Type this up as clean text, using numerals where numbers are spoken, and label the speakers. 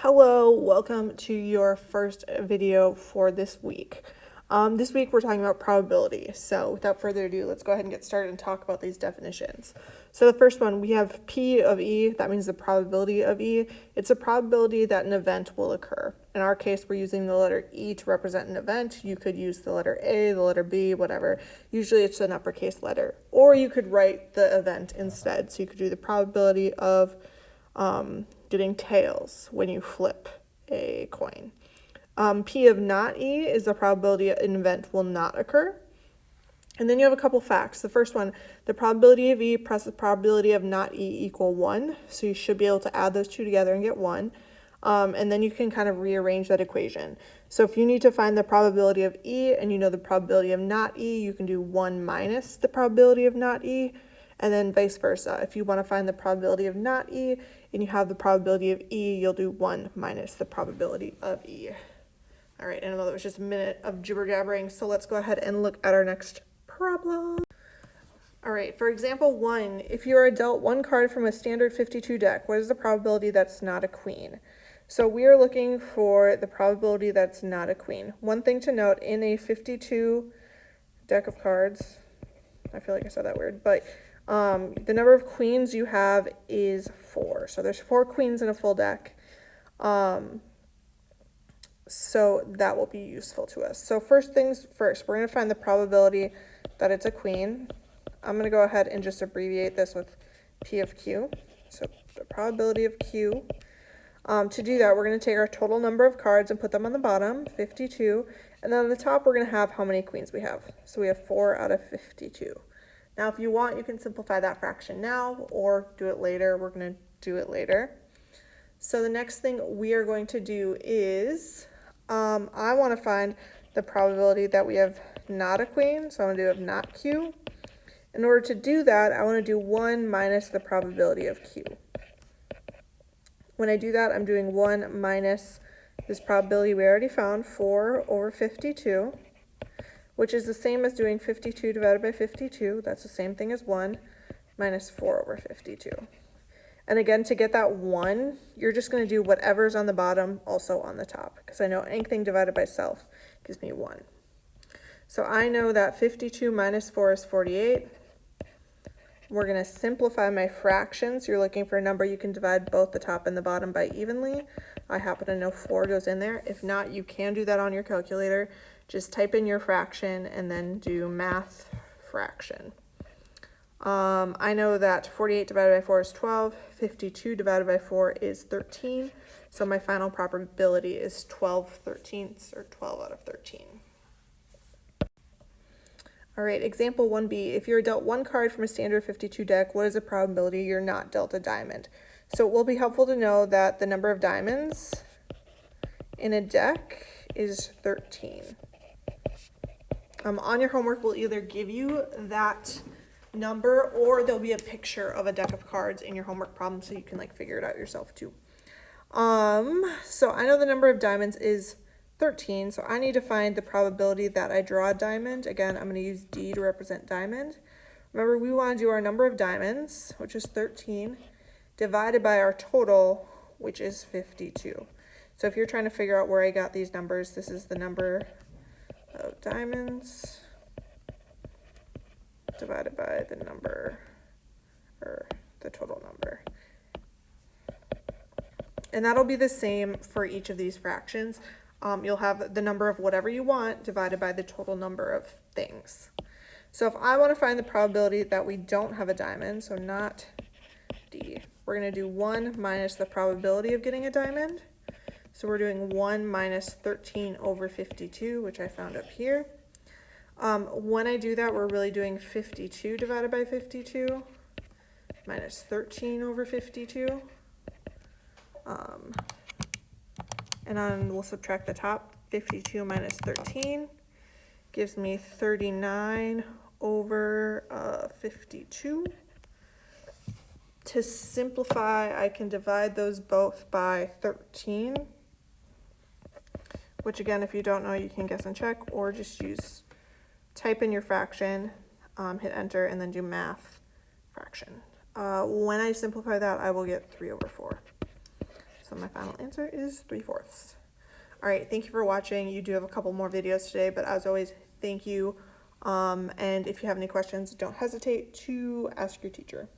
Speaker 1: Hello, welcome to your first video for this week. This week we're talking about probability. So without further ado, let's go ahead and get started and talk about these definitions. So the first one, we have P of E. That means the probability of E. It's a probability that an event will occur. In our case, we're using the letter E to represent an event. You could use the letter A, the letter B, whatever. Usually it's an uppercase letter. Or you could write the event instead. So you could do the probability of getting tails when you flip a coin. P of not E is the probability an event will not occur. And then you have a couple facts. The first one, the probability of E plus the probability of not E equal 1. So you should be able to add those two together and get 1. And then you can kind of rearrange that equation. So if you need to find the probability of E and you know the probability of not E, you can do 1 minus the probability of not E. And then vice versa. If you want to find the probability of not E and you have the probability of E, you'll do 1 minus the probability of E. All right, and I know that was just a minute of jibber jabbering, so let's go ahead and look at our next problem. All right, for example 1, if you are dealt one card from a standard 52 deck, what is the probability that's not a queen? So we are looking for the probability that's not a queen. One thing to note, in a 52 deck of cards, I feel like I said that weird, but the number of queens you have is 4. So there's 4 queens in a full deck. So that will be useful to us. So first things first, we're going to find the probability that it's a queen. I'm going to go ahead and just abbreviate this with P of Q. So the probability of Q. To do that, we're going to take our total number of cards and put them on the bottom, 52. And then on the top, we're going to have how many queens we have. So we have 4 out of 52. Now, if you want, you can simplify that fraction now or do it later. We're going to do it later. So the next thing we are going to do is, I want to find the probability that we have not a queen. So I'm going to do of not Q. In order to do that, I want to do 1 minus the probability of Q. When I do that, I'm doing 1 minus this probability we already found, 4 over 52. Which is the same as doing 52 divided by 52. That's the same thing as 1 minus 4 over 52. And again, to get that 1, you're just going to do whatever's on the bottom also on the top, because I know anything divided by self gives me 1. So I know that 52 minus 4 is 48. We're going to simplify my fractions. You're looking for a number you can divide both the top and the bottom by evenly. I happen to know 4 goes in there. If not, you can do that on your calculator. Just type in your fraction and then do math fraction. I know that 48 divided by 4 is 12, 52 divided by 4 is 13, so my final probability is 12/13, or 12 out of 13. All right, example 1b, if you're dealt one card from a standard 52 deck, what is the probability you're not dealt a diamond? So it will be helpful to know that the number of diamonds in a deck is 13. On your homework, we'll either give you that number or there'll be a picture of a deck of cards in your homework problem so you can figure it out yourself too. So I know the number of diamonds is 13, so I need to find the probability that I draw a diamond. Again, I'm going to use D to represent diamond. Remember, we want to do our number of diamonds, which is 13, divided by our total, which is 52. So if you're trying to figure out where I got these numbers, this is the number of diamonds divided by the number, or the total number. And that'll be the same for each of these fractions. You'll have the number of whatever you want divided by the total number of things. So if I want to find the probability that we don't have a diamond, so not D, we're going to do 1 minus the probability of getting a diamond. So we're doing 1 minus 13 over 52, which I found up here. When I do that, we're really doing 52 divided by 52 minus 13 over 52. And then we'll subtract the top. 52 minus 13 gives me 39 over 52. To simplify, I can divide those both by 13. Which again, if you don't know, you can guess and check, or just type in your fraction, hit enter, and then do math fraction. When I simplify that, I will get 3 over 4. So my final answer is 3/4. All right, thank you for watching. You do have a couple more videos today, but as always, thank you. And if you have any questions, don't hesitate to ask your teacher.